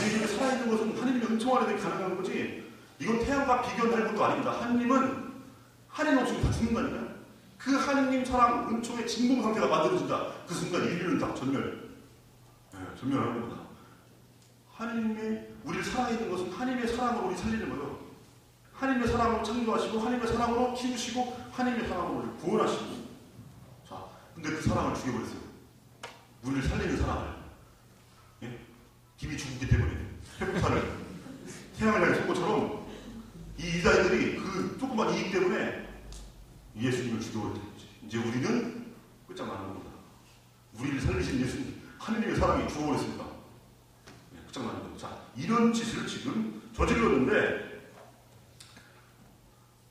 우리에게 살아있는 것은 하나님의 은총 안에 가능한 거지, 이건 태양과 비교할 것도 아닙니다. 하나님은 하나님 없으면 다 죽는다니까요. 그 하나님 사랑, 은총의 진공 상태가 만들어진다. 그 순간 인류는 다 전멸하는 겁니다. 하나님의 우리를 살아있는 것은 하나님의 사랑으로 우리 살리는 거예요. 하나님의 사랑으로 창조하시고, 하나님의 사랑으로 키우시고, 하나님의 사랑으로 우리를 구원하시고. 자, 근데 그 사랑을 죽여버렸어요. 우리를 살리는 사랑을. 예? 김이 죽었기 때문에 회복탄을 태양을 향해 쏜 것처럼 이 이단들이 그 조그만 이익 때문에 예수님을 죽여버렸던 거지. 이제 우리는 끝장나는 겁니다. 우리를 살리신 예수님, 하느님의 사랑이 죽어버렸습니다. 끝장나는 겁니다. 자, 이런 짓을 지금 저질렀는데,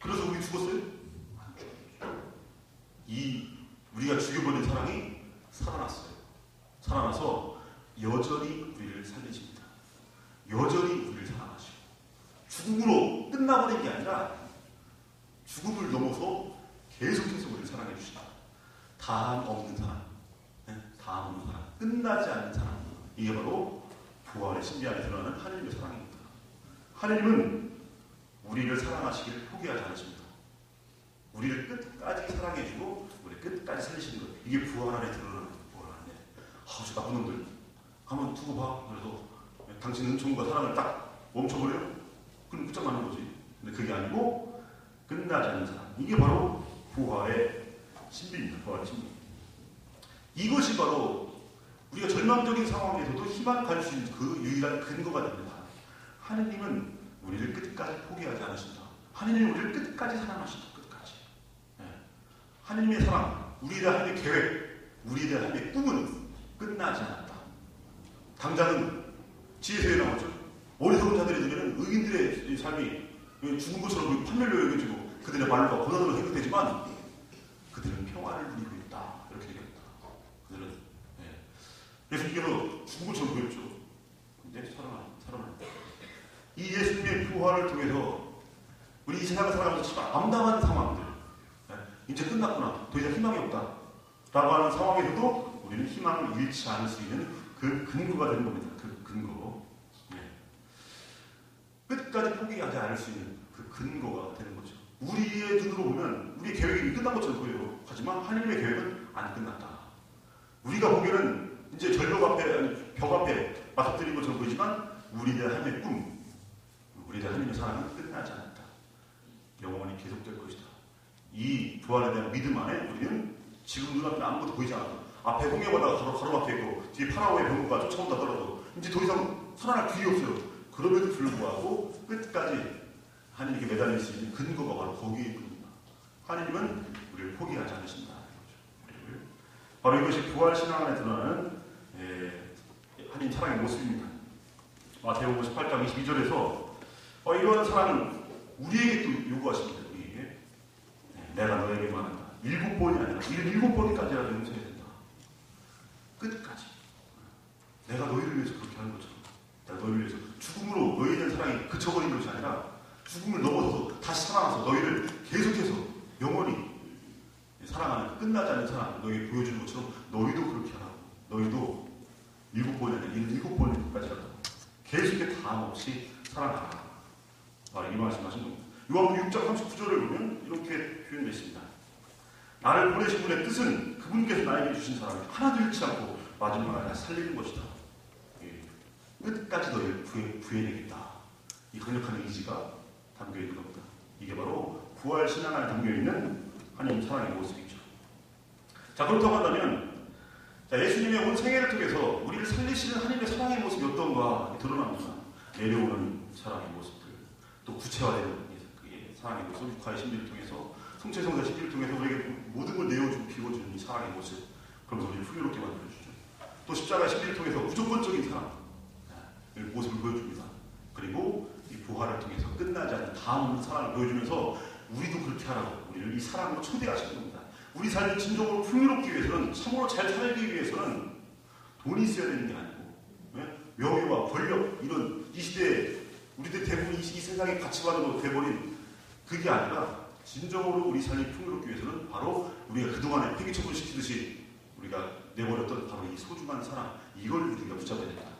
그래서 우리 죽었어요? 우리가 죽여버린 사랑이 살아났어요. 살아나서 여전히 우리를 살리십니다. 여전히 우리를 사랑하시고, 죽음으로 끝나버린 게 아니라 죽음을 넘어서 계속해서 우리를 사랑해 주신다. 다음 없는 사랑, 다음 없는 사랑, 끝나지 않는 사랑. 이게 바로 부활의 신비 안에 드러나는 하나님의 사랑입니다. 하나님은 우리를 사랑하시기를 포기하지 않으십니다. 우리를 끝까지 사랑해주고 우리를 끝까지 살리시는 것. 이게 부활 안에 드러나는 부활인데, 저 나쁜 놈들 한번 두고 봐. 그래서 당신 은총과 사랑을 딱 멈춰버려요? 그럼 끝장나는 거지. 근데 그게 아니고 끝나지 않는 사랑. 이게 바로 부활의 신비입니다. 부활의 신비. 이것이 바로 우리가 절망적인 상황에서도 희망을 가질 수 있는 그 유일한 근거가 됩니다. 하느님은 우리를 끝까지 포기하지 않으신다. 하느님은 우리를 끝까지 사랑하신다. 끝까지. 하느님의 사랑, 우리에 대한 하나님의 계획, 우리에 대한 하나님의 꿈은 끝나지 않았다. 당장은 지혜서에 나오죠. 어리석은 자들이 되면 의인들의 삶이 죽은 것처럼 판멸로 여겨지고 그들의 말과 고난으로 해결되지만 그들은 평화를 누리고 있다. 이렇게 얘기합니다. 그들은 예수님께서 죽은 것처럼 보였죠. 근데 살아납니다. 이 예수님의 부활을 통해서 우리 이 세상을 살아가면서 참 암담한 상황들, 이제 끝났구나, 더 이상 희망이 없다 라고 하는 상황에서도 우리는 희망을 잃지 않을 수 있는 그 근거가 되는 겁니다. 그 근거. 끝까지 포기하지 않을 수 있는 그 근거가 되는 거죠. 우리의 눈으로 보면 우리의 계획이 끝난 것처럼 보여요. 하지만 하나님의 계획은 안 끝났다. 우리가 보기에는 이제 절벽 앞에, 벽 앞에 맞닥뜨린 것처럼 보이지만 우리에 대한 하나님의 꿈, 우리에 대한 하나님의 사랑은 끝나지 않았다. 영원히 계속될 것이다. 이 부활에 대한 믿음 안에 우리는 지금 눈앞에 아무것도 보이지 않아도, 앞에 홍해바다가 가로막혀 있고 뒤에 파라오의 병거가 쫓아온다 하더라도 이제 더 이상 살아날 길이 없어요. 그럼에도 불구하고 끝까지 하나님께 매달릴 수 있는 근거가 바로 거기에 있습니다. 하나님은 우리를 포기하지 않으신다. 바로 이것이 부활신앙 안에 드러나는 하나님 사랑의 모습입니다. 마태복음 18장 22절에서 이런 사랑은 우리에게 또 요구하십니다. 우리에게. 내가 너에게만 한다. 7번이 아니라 7번까지라도 용서해야 된다. 끝까지. 내가 너희를 위해서 그렇게 하는 것처럼, 내가 너희를 위해서 죽음으로 너희에 대한 사랑이 그쳐버린 것이 아니라 죽음을 넘어서서 다시 살아나서 너희를 계속해서 영원히 사랑하는, 끝나지 않는 사랑, 너희에게 보여주는 것처럼 너희도 그렇게 하라고. 너희도 7번이 아니라 7번까지라도 계속해 다함 없이 사랑하라. 바로 이 말씀하신 겁니다. 요한복음 6장 39절을 보면 이렇게 표현되어 있습니다. 나를 보내신 분의 뜻은 그분께서 나에게 주신 사랑을 하나도 잃지 않고 마지막에 다 살리는 것이다. 끝까지 너희를 구해내겠다. 이 강력한 의지가 담겨있는 겁니다. 이게 바로 부활 신앙 안에 담겨있는 하나님 사랑의 모습이죠. 자, 그렇다고 한다면 예수님의 온 생애를 통해서 우리를 살리시는 하나님의 사랑의 모습이 어떤가 드러납니다. 내려오는 사랑의 모습들, 또 구체화되는 사랑의 모습, 육화의 신비를 통해서, 성체성사 신비를 통해서 우리에게 모든 걸 내어주고 비워주는 이 사랑의 모습, 그러면서 우리를 풍요롭게 만들어주죠. 또 십자가의 신비를 통해서 무조건적인 사랑, 모습을 보여줍니다. 그리고 이 부활을 통해서 끝나지 않는 다음 없는 사랑을 보여주면서 우리도 그렇게 하라고 우리를 이 사랑으로 초대하시는 겁니다. 우리 삶을 진정으로 풍요롭기 위해서는, 참으로 잘 살기 위해서는 돈이 있어야 되는 게 아니고, 명예와 권력, 이런 이 시대에 우리들 대부분 이 세상의 가치관으로 돼버린 그게 아니라, 진정으로 우리 삶이 풍요롭기 위해서는 바로 우리가 그동안에 폐기처분 시키듯이 우리가 내버렸던 바로 이 소중한 사랑, 이걸 우리가 붙잡아야 됩니다.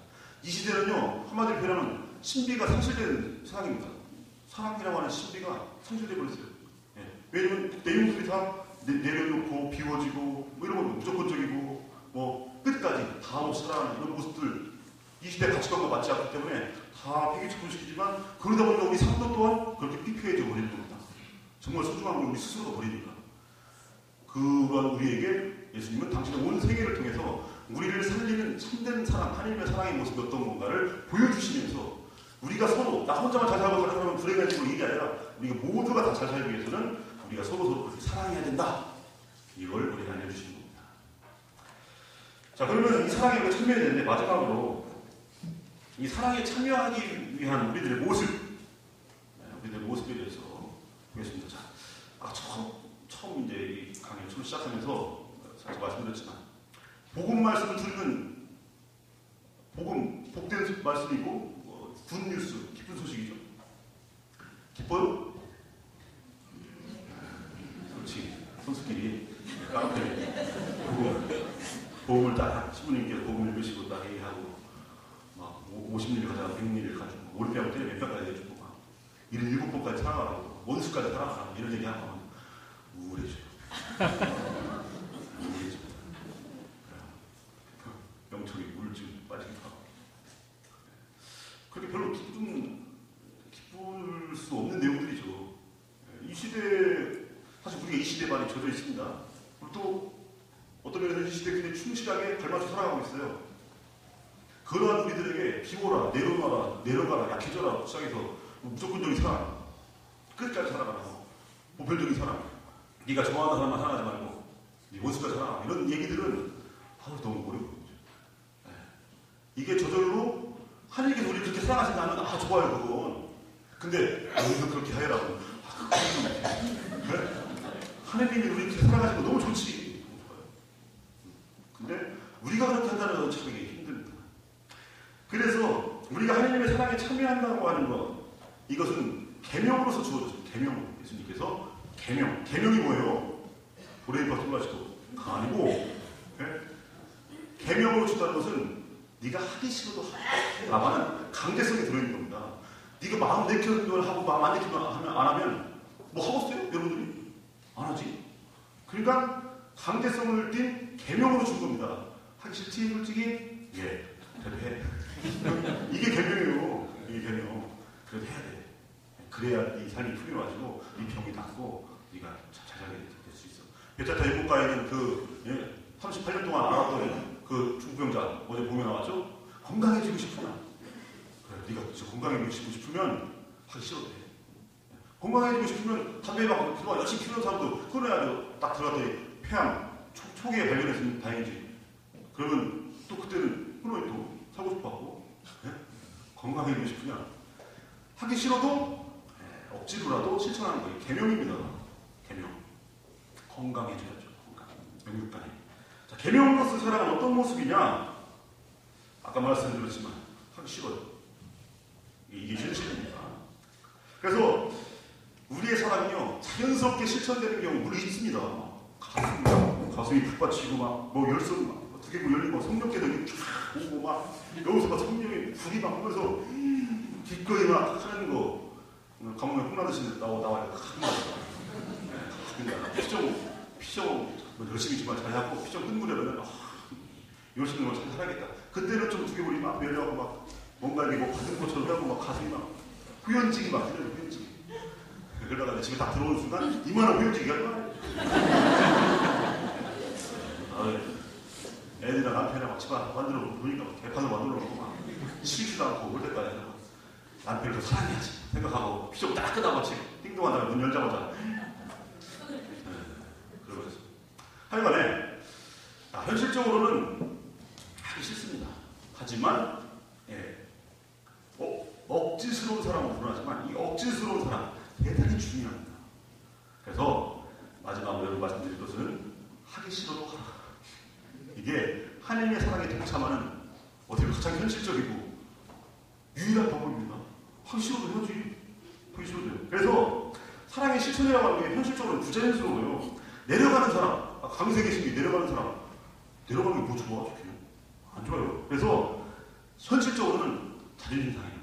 이 시대는요, 한마디로 표현하면 신비가 상실된 세상입니다. 사랑이라고 하는 신비가 상실돼 버렸어요. 예. 왜냐면 내용들이 다 내려놓고 비워지고 뭐 이런 건 무조건적이고 뭐 끝까지 다 못 살아가는 이런 모습들, 이 시대 가치관과 맞지 않기 때문에 다 폐기처분시키지만, 그러다 보니까 우리 삶도 또한 그렇게 피폐해져 버리는 겁니다. 정말 소중한 걸 우리 스스로가 버리니까. 그런 우리에게 예수님은 당신의 온 생애를 통해서 우리를 살리는 참된 사랑, 하나님의 사랑의 모습이 어떤 건가를 보여주시면서, 우리가 서로 나 혼자만 잘 살고 다른 사람은 불행해지고 이게 아니라 우리가 모두가 다 잘 살기 위해서는 우리가 서로 그렇게 사랑해야 된다. 이걸 우리가 알려주시는 겁니다. 자, 그러면 이 사랑에 우리가 참여해야 되는데, 마지막으로 이 사랑에 참여하기 위한 우리들의 모습, 우리들의 모습에 대해서 보겠습니다. 자, 처음 이제 이 강의를 처음 시작하면서 살짝 말씀드렸지만, 복음 말씀을 듣는, 복된 말씀이고 굿뉴스, 기쁜 소식이죠. 기뻐요? 그렇지. 선수끼리 복음을 딱 신부님께서 복음을 읽으시고 딱 얘기하고 막 50일 가자가 100일 가지고 머리뼈하고 때려 몇 병까지 해주고 막 77번까지 살아가라고 원수까지 살아가라 이런 얘기하면 우울해져요. 우울해져. 영적인 우울증 빠지기도 하고. 그렇게 별로 기쁠 수 없는 내용들이죠. 이 시대, 사실 우리가 이 시대에 많이 젖어 있습니다. 그리고 또 어떤 면에서 이 시대에 굉장히 충실하게 발맞춰 살아가고 있어요. 그러한 우리들에게 비워라, 내려가라, 약해져라 시작해서 무조건적인 사랑, 끝까지 살아가라고, 보편적인 사랑, 네가 좋아하는 사람만 사랑하지 말고 네 원수까지 사랑하라, 이런 얘기들은 너무 어려워요. 이게 저절로 하나님께서 우리를 그렇게 사랑하신다면 좋아요 그건. 근데 너희도 그렇게 하여라고. 그래? 하나님이 우리를 그렇게 사랑하시는 거 너무 좋지. 좋아요. 근데 우리가 그렇게 한다는 건 참 이게 힘듭니다. 그래서 우리가 하나님의 사랑에 참여한다고 하는 것, 이것은 계명으로서 주어졌습니다. 계명. 예수님께서 계명이 뭐예요? 고레이파 솔라시도 아니고, 계명으로 준다는 것은 네가 하기 싫어도 하는 강제성이 들어있는 겁니다. 네가 마음 내키면 하고 마음 안 내키면 안 하면 뭐 하겠어요? 여러분들이? 안 하지. 그러니까 강제성을 띤 계명으로 준 겁니다. 하기 싫지 솔직히? 예, 그래도 해. 이게 계명이에요. 이게 계명. 그래도 해야 돼. 그래야 네 삶이 풍요해지고 네 병이 낫고 네가 잘 살게 될 수 있어. 베타타 일국가에는 38년 동안 알았던 그 중풍병자, 어제 보면 나왔죠? 건강해지고 싶으면, 그래, 네가 진짜 건강해지고 싶으면 하기 싫어도 돼. 건강해지고 싶으면 담배 막 열심히 피우는 사람도 끊어야 돼. 딱 들어갔더니 폐암 초기에 발견했으면 다행이지. 그러면 또 그때는 끊어야 또 사고 싶어하고. 건강해지고 싶으면 하기 싫어도 억지로라도 실천하는 거예요. 계명입니다. 계명. 건강해져야죠. 영육간에. 자, 계명으로서 살아가는 어떤 모습이냐? 아까 말씀드렸지만 하기 싫어요. 이게 현실입니다. 그래서 우리의 사랑은요, 자연스럽게 실천되는 경우 물론 있습니다. 가슴이 푹 받치고 막 열선 막 두개고 열리고 성령께서 쫙 오고 막 여기서 막 성령의 불이 막 오면서 기꺼이 막 하는 거, 감옥에 혼나듯이 나와요. 피정 열심히 정말 잘하고 피정 끝무렵에는 열심히 잘 살아야겠다. 그때는 좀 두개골이 막 열려고 막 뭔가 이게 뭐 받은 것처럼 하고 막 가슴이 막 후연증이 막 들려요. 후연증. 그러다가 집에 딱 들어오는 순간 이만한 후연증이 얼마나 애들이랑 남편이랑 막 집안 만들어 놓으니까 개판을 만들어 놓고 막 싫지도 않고 올 때까지 남편을 더 사랑해야지 생각하고 피정 딱 끄다마치 띵동하다가 문 열자마자 그러고 하여간에 현실적으로는 하기 싫습니다. 하지만 억지스러운 사람은 불안하지만 이 억지스러운 사람 대단히 중요합니다. 그래서 마지막으로 여러분 말씀드릴 것은 하기 싫어도 하라. 이게 하나님의 사랑에 동참하는 어떻게 가장 현실적이고 유일한 방법입니다. 하기 싫어도 해야지. 하기 싫어도 해요. 그래서 사랑의 실천이라고 하는 게 현실적으로 부자연스러워요. 내려가는 사람, 강세 계신 게 내려가는 사람, 내려가는 게 뭐 좋아? 안 좋아요. 그래서 현실적으로는 자존심 상해요.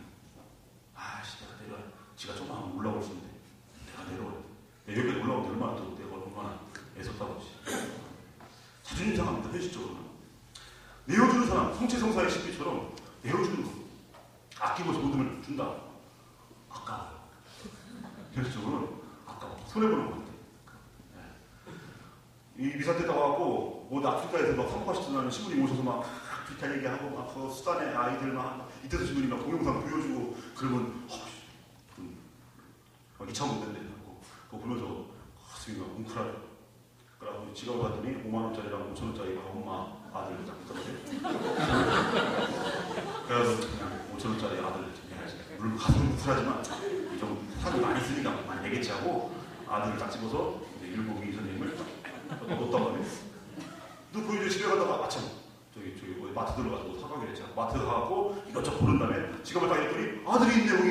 아씨, 내가 내려와. 지가 조금만 올라올 수 있는데 내가 내려와야 돼. 여기까지 올라오는데 얼마나 또 내가 얼마나 애썼다고 하지. 자존심 상합니다. 현실적으로는. 내어주는 사람, 성체성사의 신비처럼 내어주는 거. 아끼고서 모든 걸 준다. 아까워요. 현실적으로는 아까워. 손해보는 것 같아. 이 미사 때 나와갖고, 뭐, 아프리카에서 막 사고하시던 신부님 오셔서 막 아프리카 얘기하고, 막 그 수단의 아이들 막, 이때도 신부님 막 동영상 보여주고, 그러면, 막 2차원 된대. 그거 보면서, 가슴이 막 뭉클하죠. 그래서 지갑을 봤더니 5만원짜리랑 5천원짜리가 엄마, 아들 딱 있더라고요. 그래서 그냥 5천원짜리 아들 해야지. 물론 가슴은 뭉클하지만, 좀 사람이 많이 쓰니까 많이 내겠지 하고, 아들을 딱 집어서, 이제 일곱이 선생님을 놓았단 말이에요. 그 이제 집에 가다가 마침 저기 뭐 마트 들어가서 사가기로 했잖아. 마트 가고 이것저것 고른 다음에 지갑을 딱 했더니 아들이 있네 여기.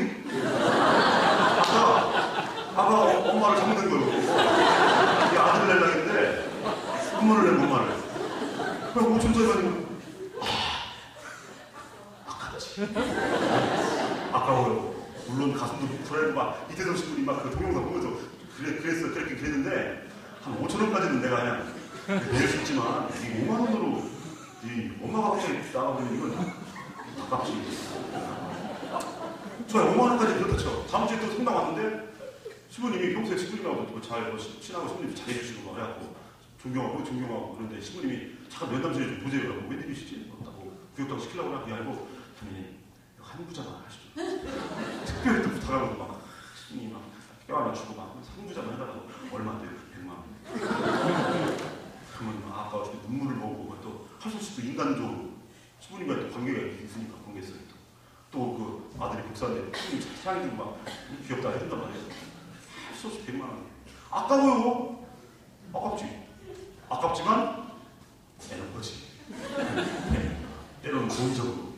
아까 엄마를 잡는 거예요. 이 아들을 내려고 했는데 엄마를 내고 엄마를. 그럼 5천짜리 가지고 아깝지. 아까워요. 물론 가슴도 뭉클하고 막 이태성 신부님 막 그 동영상 보면서 그랬는데 한 5천원까지는 내가 그냥 낼 수 있지만 이 5만원으로 이 엄마가 갑자기 나가버리는 이건 아깝지. 좋아요. 5만원까지 그렇다 쳐. 다음 주에 또 성당 왔는데 신부님이 평소에 신부님하고 잘 친하고 신부님 잘해주시고 막 해갖고 존경하고 그런데 신부님이 잠깐 면담실에 좀 보세요. 라고 웬일이시지? 없다고 구역당 시키려고 하나 그게 아니고 당연히 한부자만 하시죠. 특별히 또 부탁하고 막 신부님이 막 뼈하나 주고 막 상부자만 해달라고 얼마인데요? 100만원. 그러면 아까 어차피 눈물을 보고 또 할 수 없이 또 인간적으로 신부님과 또 관계가 있으니까 관계성이 또 그 아들이 복사인데 신부님 사랑이 들고 막 귀엽다 해준단 말이에요. 할 수 없이 100만원. 아까워요. 아깝지. 아깝지만 애는 거지. 때로는 고의적으로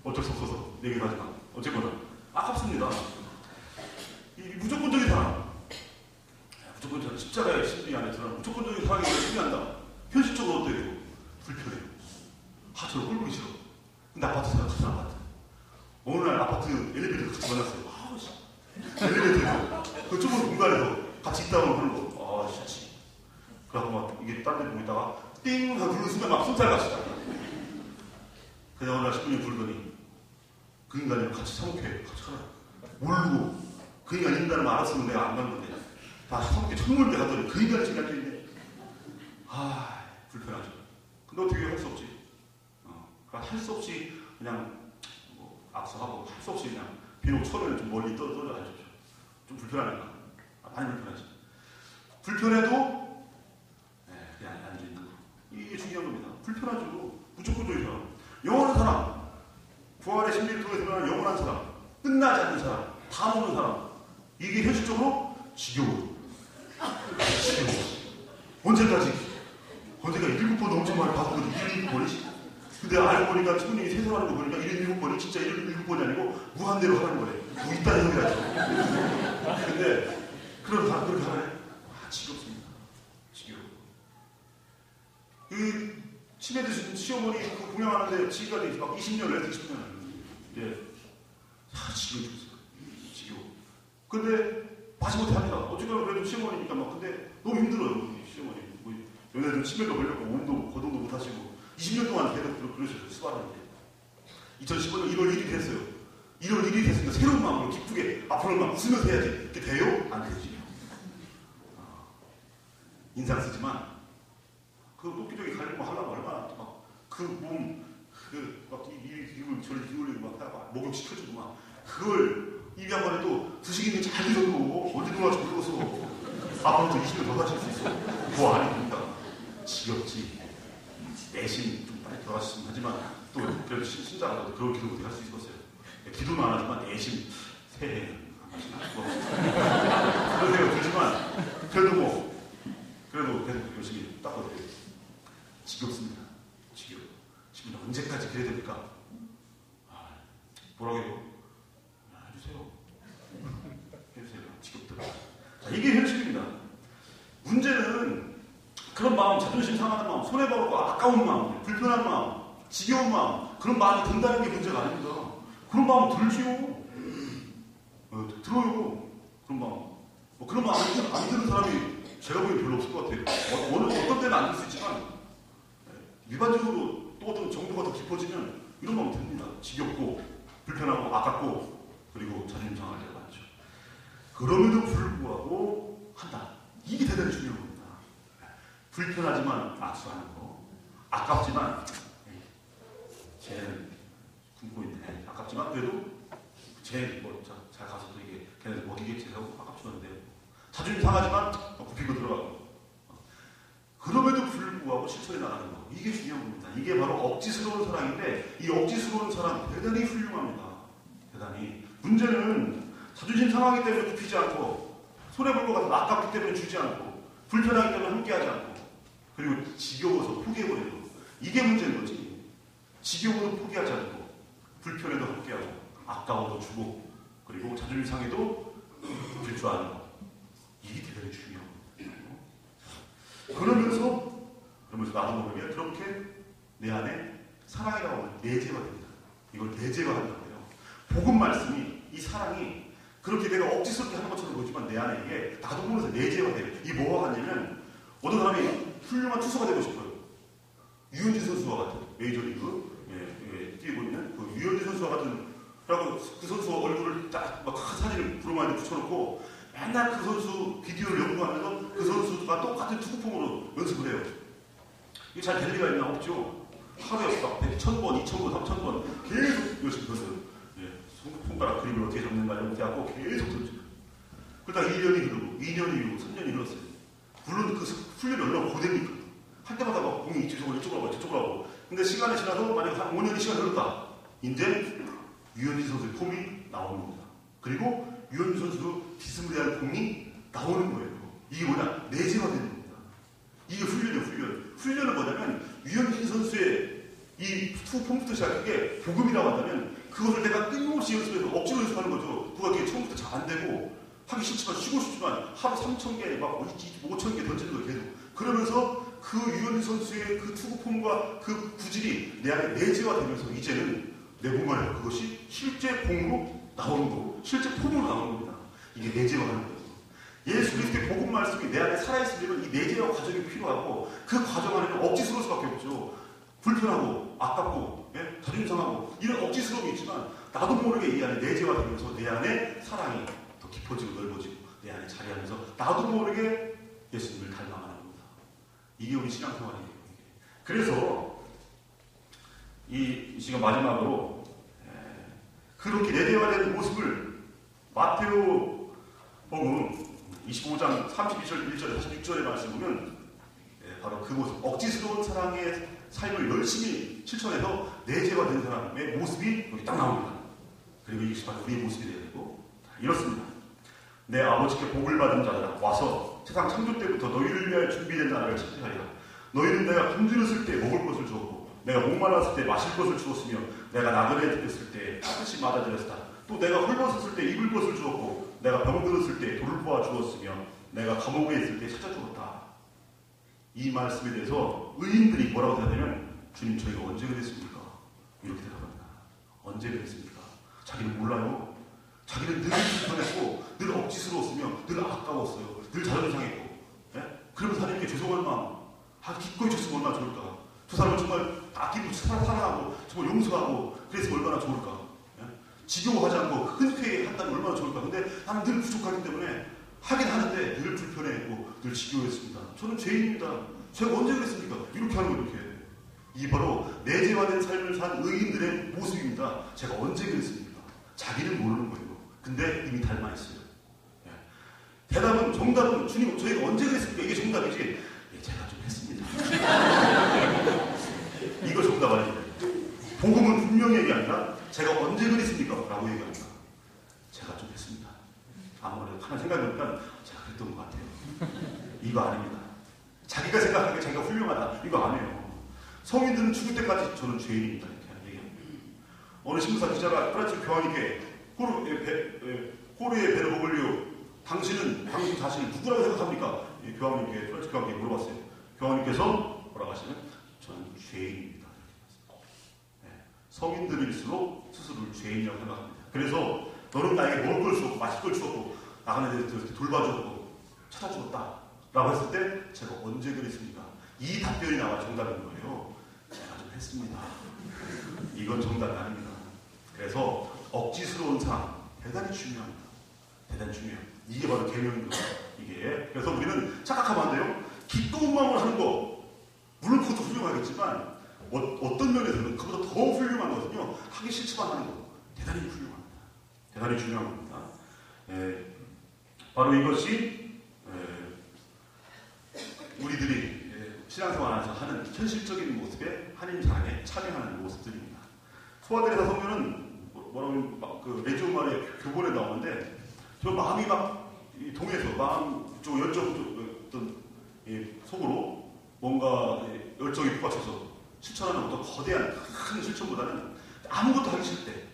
어쩔 수 없어서 내게 가지만 어쨌거나 아깝습니다. 이 무조건적인 사랑, 무조건적인 십자가의 신비 안에 들어가는 무조건적인 사랑이 신비한다. 현실적으로 어때요? 불편해요. 저를 꼴보기 싫어. 근데 아파트 생각하잖아. 아파트. 어느 날 아파트 엘리베이터 같이 만났어요. 엘리베이터에서 그 좁은 공간에서 같이 있다 보면 하는 거. 싫지. 그래갖고 막 이게 딴 데 보고 있다가 띵 하고 누르는 순간 막 손살 같이 다. 그냥 어느 날 10분이 부르더니 그 인간이랑 같이 사목회 같이 하라. 모르고 그 인간이 있다는 걸 알았으면 내가 안 간 건데 다 사목회 천물대 가더니 그 인간이 지금 앉아있네. 불편하죠. 근데 어떻게 할 수 없지. 할 수 없이 그냥 뭐 악수하고 할 수 없이 그냥 비록 처음에는 좀 멀리 떨어져 가십시오. 좀 불편하니까. 많이 불편하지. 불편해도 그냥 앉아있는 거. 이게 중요한 겁니다. 불편하죠. 무조건적인 사람. 영원한 사람. 부활의 심리를 통해서 일어나는 영원한 사람. 끝나지 않는 사람. 다 먹는 사람. 이게 현실적으로 지겨워. 언제까지? 언제가 7번 엄청 많이 봤거든. 7번이지. 근데 알고 보니까 친구님이 세상하는 거 보니까 7번이 진짜 7번이 아니고 무한대로 하는 거래. 뭐 있다는 소리라죠. 근데 그런 사람 그렇게 하네. 지겹습니다. 지겨워. 그 치매 드신 시어머니 그 공양하는데 지금까지 막 20년, 20년. 이제 지겨워 죽었어요. 지겨워. 근데 마지못해 합니다. 어쨌거나 그래도 시어머니니까 막 근데 너무 힘들어요. 시어머니. 뭐 연애도 치매도 걸렸고 몸도 거동도 못 하시고 20년 동안 계속 그러셨어요. 수발하는데 2015년 1월 1일이 됐어요. 1월 1일이 됐으니까 새로운 마음으로 기쁘게 앞으로 막 웃으면서 해야지. 그게 돼요? 안 되지. 인상 쓰지만 그 똑기적이 갈리고 하려고 얼마나 막 그 몸 막 이걸 저를 기울이고 막 하다가 목욕 시켜주고 막 그걸 입이 한 번에 또 드시기는 잘 드셔도 어디 들어가서 불러서 앞으로도 20년 더 가실 수 있어. 뭐 아닙니까? 지겹지. 내심 좀 빨리 돌아가셨으면 하지만 또 그래도 신자라도 그런 기도 어떻게 할 수 있었어요. 기도는 안 하지만 내심 새해는 안 하시나 그런 생각 들지만 그래도 계속 열심히 닦아드려요. 지겹습니다. 지금 언제까지 그래야 됩니까? 뭐라고 해요? 해주세요. 지겹더라. 자, 이게 현실입니다. 문제는 그런 마음, 자존심 상하는 마음, 손해보고 아까운 마음, 불편한 마음, 지겨운 마음, 그런 마음이 든다는 게 문제가 아닙니다. 그런 마음 들지요. 들어요. 그런 마음. 그런 마음 안 드는 사람이 제가 보기엔 별로 없을 것 같아요. 어떤 때는 안 들 수 있지만 일반적으로 또 어떤 정도가 더 깊어지면 이런 마음이 듭니다. 지겹고 불편하고 아깝고 그리고 자존심 상할 때가 많죠. 그럼에도 불구하고 한다. 이게 대단히 중요한 겁니다. 불편하지만 악수하는 거. 아깝지만 쟤는 굶고 있네. 아깝지만 그래도 쟤 잘 가서 또 이게 걔네들 먹이겠지 하고 아깝지만데 자존심 상하지만 굽히고 들어가고 그럼에도 불구하고 실천해 나가는 거. 이게 중요한 겁니다. 이게 바로 억지스러운 사랑인데 이 억지스러운 사랑 대단히 훌륭합니다. 대단히. 문제는 자존심 상하기 때문에 굽히지 않고 손해볼 것 같아서 아깝기 때문에 주지 않고 불편하기 때문에 함께하지 않고 그리고 지겨워서 포기해버리고 이게 문제인 거지. 지겨워도 포기하지 않고 불편해도 함께하고 아까워도 주고 그리고 자존심 상해도 줄 줄 아는 거. 이게 대단히 중요한 거예요. 그러면서 나도 모르게 그렇게 내 안에 사랑이라고 하는 내재가 됩니다. 이걸 내재가 한다고요. 복음 말씀이 이 사랑이 그렇게 내가 억지스럽게 하는 것처럼 보이지만 내 안에 이게 나도 모르면서 내재가 돼요. 이 뭐와 같냐면 어떤 사람이 훌륭한 투수가 되고 싶어요. 유현진 선수와 같은 메이저리그 뛰고 있는 그 유현진 선수와 같은 그리고 그 선수 얼굴을 딱 큰 사진을 부르마에 붙여놓고 맨날 그 선수 비디오를 연구하면서 그 선수가 똑같은 투구폼으로 연습을 해요. 이게 잘 될 리가 있나? 없죠. 하루에 막 1,000번, 2,000번, 3,000번 계속 열심히 던져요. 손가락 그림을 어떻게 잡는가 이렇게 하고 계속 던져요. 그러다 1년이 흐르고 2년이 흐르고 3년이 흘렀어요. 물론 그 훈련이 얼마나 고됩니까? 할 때마다 막 공이 이쪽으로 하고 저쪽으로 하고 근데 시간이 지나서 만약에 한 5년이 시간이 흘렀다. 이제 유현진 선수의 폼이 나오는 겁니다. 그리고 유현진 선수도 비스무리한 공이 나오는 거예요. 이게 뭐냐? 내재가 되는 겁니다. 이게 훈련이에요. 훈련은 뭐냐면 유현진 선수의 이 폼부터 시작하게 복음이라고 한다면 그것을 내가 끊임없이 연습해서 억지로 연습하는 거죠. 누가 이게 처음부터 잘 안 되고 하기 싫지만 쉬고 싶지만 하루 3,000개 막 5,000개 던지는 거 계속 그러면서 그 유현진 선수의 그 투구폼과 그 구질이 내 안에 내재가 되면서 이제는 내 몸 안에 그것이 실제 공으로 나오는 거고 실제 폼으로 나오는 겁니다. 이게 내재가 하는 거예요. 예수 그리스도의 복음 말씀이 내 안에 살아있으면 이 내재와 과정이 필요하고 그 과정 안에는 억지스러울 수밖에 없죠. 불편하고 아깝고 자존심 상하고 이런 억지스러움이 있지만 나도 모르게 이 안에 내재가 되면서 내 안에 사랑이 더 깊어지고 넓어지고 내 안에 자리하면서 나도 모르게 예수님을 닮아가는 겁니다. 이게 우리 신앙생활이에요. 그래서 이 시간 마지막으로 그렇게 내재가 된 모습을 마테오 복음 25장 32절 1절에 46절에 말씀 보면 바로 그 모습 억지스러운 사랑의 삶을 열심히 실천해서 내재가 된 사람의 모습이 여기 딱 나옵니다. 그리고 이것이 바로 우리의 모습이 되어야 되고 이렇습니다. 내 아버지께 복을 받은 자들아 와서 세상 창조 때부터 너희를 위하여 준비된 나라를 찾으리라. 너희는 내가 굶주렸을 때 먹을 것을 주었고 내가 목말랐을 때 마실 것을 주었으며 내가 나그네 들였을 때 깨끗이 맞아들였다. 또 내가 헐벗었을 때 입을 것을 주었고 내가 병들었을 때 돌을 보아 주었으며 내가 감옥에 있을 때 찾아주었다. 이 말씀에 대해서 의인들이 뭐라고 대답하냐면 주님 저희가 언제 그랬습니까? 이렇게 대답합니다. 언제 그랬습니까? 자기는 몰라요. 자기는 늘 불편했고 늘 억지스러웠으며 늘 아까웠어요. 늘 자존심 상했고 그러면서 하나님께 죄송한 마음 기꺼이 줬으면 얼마나 좋을까. 저 사람은 정말 아끼고 사랑하고 정말 용서하고 그래서 얼마나 좋을까. 지겨워하지 않고 흔쾌히 한다면 얼마나 좋을까. 근데 나는 늘 부족하기 때문에 하긴 하는데 늘 불편해했고 늘 지겨워했습니다. 저는 죄인입니다. 제가 언제 그랬습니까? 이렇게 하는 거 이렇게. 이 바로 내재화된 삶을 산 의인들의 모습입니다. 제가 언제 그랬습니까? 자기는 모르는 거예요. 근데 이미 닮아있어요. 대답은 정답은 주님 저희가 언제 그랬습니까? 이게 정답이지. 제가 좀 했습니다. 이거 정답 아니에요. 복음은 분명히 얘기합니다. 제가 언제 그랬습니까? 라고 얘기합니다. 제가 좀 했습니다. 아무래도 하나 생각해보니까 제가 그랬던 것 같아요. 이거 아닙니다. 자기가 생각하기에 자기가 훌륭하다. 이거 아니에요. 성인들은 죽을 때까지 저는 죄인입니다. 이렇게 얘기합니다. 어느 신부사 기자가 프란치스 교황에게 호르의 베르고글리오 당신 자신을 누구라고 생각합니까? 교황님께 프란치스 교황님께 물어봤어요. 교황님께서 뭐라고 하시면 저는 죄인입니다. 성인들일수록 스스로를 죄인이라고 생각합니다. 그래서 너는 나에게 먹을 걸 주었고 마실 걸 주었고 나가는 데 돌봐주었고 찾아주었다 라고 했을 때 제가 언제 그랬습니까? 이 답변이 나와 정답인 거예요. 제가 좀 했습니다. 이건 정답이 아닙니다. 그래서 억지스러운 사랑 대단히 중요합니다. 대단히 중요해요. 이게 바로 계명입니다. 이게. 그래서 우리는 착각하면 안 돼요. 기꺼운 마음으로 하는 거 물론 그것도 훌륭하겠지만 어떤 면에서는 그보다 더 훌륭한 거거든요. 하기 싫지만 하는 거 대단히 훌륭합니다. 대단히 중요한 겁니다. 바로 이것이 우리들이 신앙생활 안에서 하는 현실적인 모습의 하나님 사랑에 참여하는 모습들입니다. 소아들의 성경은 뭐라고 레지오 말의 교본에 나오는데 저 마음이 막 동해서 마음 쪽 열정 어떤 속으로 뭔가 열정이 북받쳐서 실천하는 어떤 거대한 큰 실천보다는 아무것도 하기 싫을 때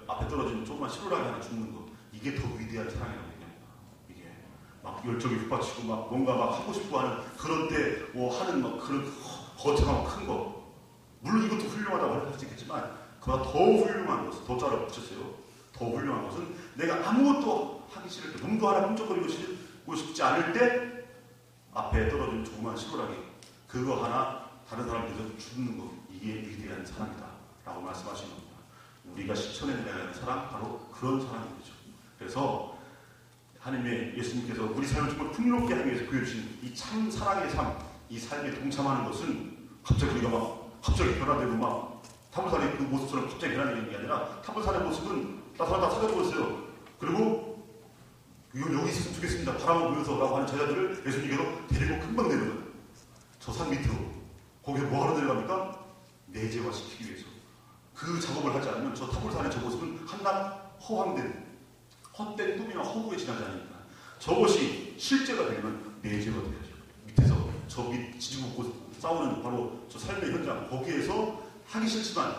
앞에 떨어진 조금만 실오라기 하나 죽는 거 이게 더 위대한 사랑이라고 얘기합니다. 이게 막 열정이 북받치고 막 뭔가 막 하고 싶어 하는 그런 때 뭐 하는 막 그런 거창하고 큰 거 물론 이것도 훌륭하다고 할 수 있겠지만 그보다 더 훌륭한 것은 더 자를 붙였어요. 더 훌륭한 것은 내가 아무것도 하기 싫을 때 몸도 하나 훔쩍거리고 싶지 않을 때 앞에 떨어진 조그만 실오라기 그거 하나 다른 사람들에서 죽는 거 이게 위대한 사랑이다 라고 말씀하시는 겁니다. 우리가 실천해내야 하는 사랑 바로 그런 사랑이죠. 그래서 하나님의 예수님께서 우리 삶을 정말 풍요롭게 하기 위해서 보여주신 이 참 사랑의 삶, 이 삶에 동참하는 것은 갑자기 우리가 막 갑자기 변화되고 막 타불산의 그 모습처럼 갑자기 변화되는 게 아니라 타불산의 모습은 다 사람 다 찾아보았어요. 그리고 여기 있으면 좋겠습니다. 바람을 보면서 라고 하는 제자들을 예수님께서 데리고 금방 내려가요. 저 산 밑으로. 거기서 뭐 하러 내려갑니까? 내재화 시키기 위해서. 그 작업을 하지 않으면 저 타불산의 저 모습은 한낱 허황된 헛된 꿈이나 허구에 지나지 않으니까 저것이 실제가 되면 내재화 돼야죠. 밑에서 저 밑 지지고 싸우는 바로 저 삶의 현장 거기에서 하기 싫지만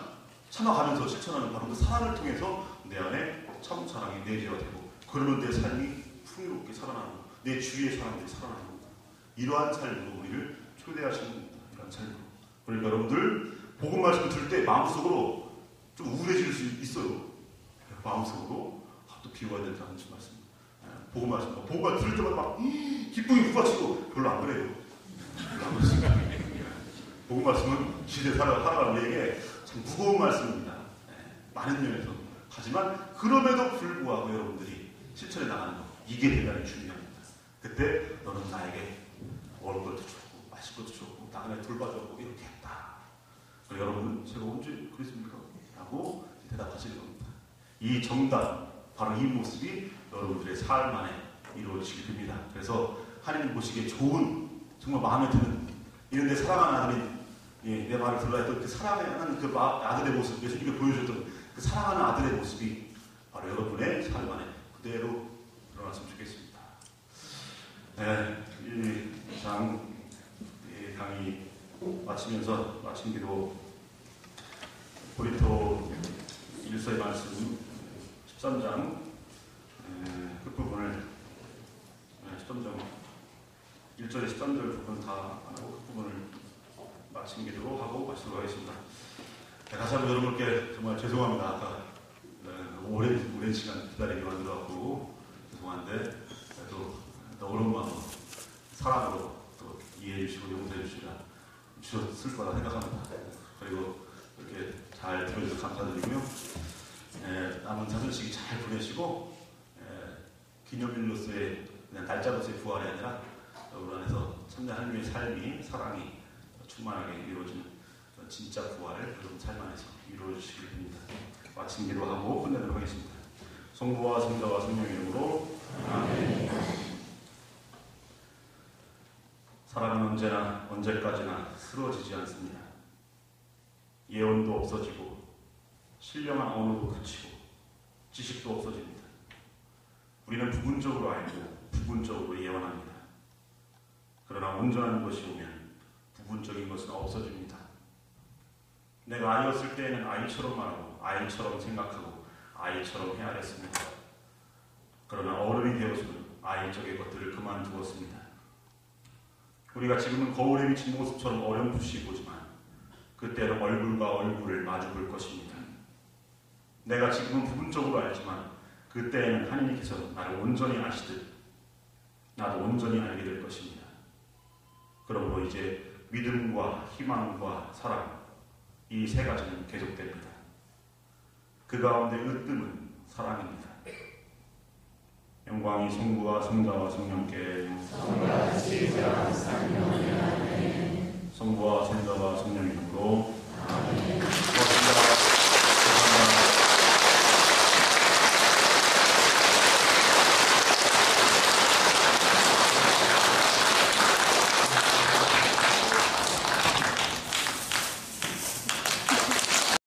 참아가면서 실천하는 바로 그 사랑을 통해서 내 안에 참 사랑이 내재화 되고 그러면 내 삶이 풍요롭게 살아나고 내 주위의 사람들이 살아나는 겁니다. 이러한 삶으로 우리를 초대하시는 겁니다. 이러한 삶으로. 그러니까 여러분들 복음 말씀을 들을 때 마음속으로 좀 우울해질 수 있어요. 마음속으로 또 비워야 된다는 말씀. 복음 말씀. 복음 말씀 들을 때마다 막 기쁨이 북받치고 별로 안 그래요. 별로 안 그렇습니다. 복음 말씀은 시대 살아가는 우리에게 참 무거운 말씀입니다. 많은 면에서. 하지만 그럼에도 불구하고 여러분들이 실천해 나가는 것 이게 대단히 중요합니다. 그때 너는 나에게 먹을 것도 줬고 마실 것도 줬고 나그네 돌봐줬고 이렇게 했다. 여러분은 제가 언제 그랬습니까? 라고 대답하시는 겁니다. 이 정답 바로 이 모습이 여러분들의 삶 안에 이루어지게 됩니다. 그래서 하나님 보시기에 좋은 정말 마음에 드는 이런 데 사랑하는 아들이 내 말을 들어야 했던 그 사랑하는 그 아들의 모습 예수님께 보여줬던 그 사랑하는 아들의 모습이 바로 여러분의 삶 안에 그대로 일어났으면 좋겠습니다. 네, 이 강의 마치면서 마친 기도 고린도 1서의 말씀 13장 끝부분을 13장 1절에 13절 부분 다 하고 끝부분을 마친 기도로 하고 마치도록 하겠습니다. 다시 한번 여러분께 정말 죄송합니다. 아까 오랜 시간 기다리게 만들어갖고 죄송한데 또 어려운 마음으로 사랑으로 또 이해해 주시고 용서해 주셨을 거라 생각합니다. 그리고 이렇게 잘 들어주셔서 감사드리고요. 남은 자존식이 잘 보내시고 기념일로서의 그냥 날짜로서의 부활이 아니라 여러분 안에서 참된 하나님의 삶이 사랑이 충만하게 이루어지는 진짜 부활을 여러분 삶 안에서 이루어주시길 빕니다. 마친 기도하고 끝내도록 하겠습니다. 성부와 성자와 성령의 이름으로 아멘. 사랑은 언제나 언제까지나 쓰러지지 않습니다. 예언도 없어지고 신령한 언어도 그치고 지식도 없어집니다. 우리는 부분적으로 알고 부분적으로 예언합니다. 그러나 온전한 것이 오면 부분적인 것은 없어집니다. 내가 아이였을 때에는 아이처럼 말하고 아이처럼 생각하고 아이처럼 헤아렸습니다. 그러나 어른이 되어서는 아이적의 것들을 그만두었습니다. 우리가 지금은 거울에 비친 모습처럼 어렴풋이 보지만 그때는 얼굴과 얼굴을 마주 볼 것입니다. 내가 지금은 부분적으로 알지만 그때에는 하나님께서 나를 온전히 아시듯 나도 온전히 알게 될 것입니다. 그러므로 이제 믿음과 희망과 사랑, 이 세 가지는 계속됩니다. 그 가운데 으뜸은 사랑입니다. 영광이 성부와 성자와 성령께 성같이 항상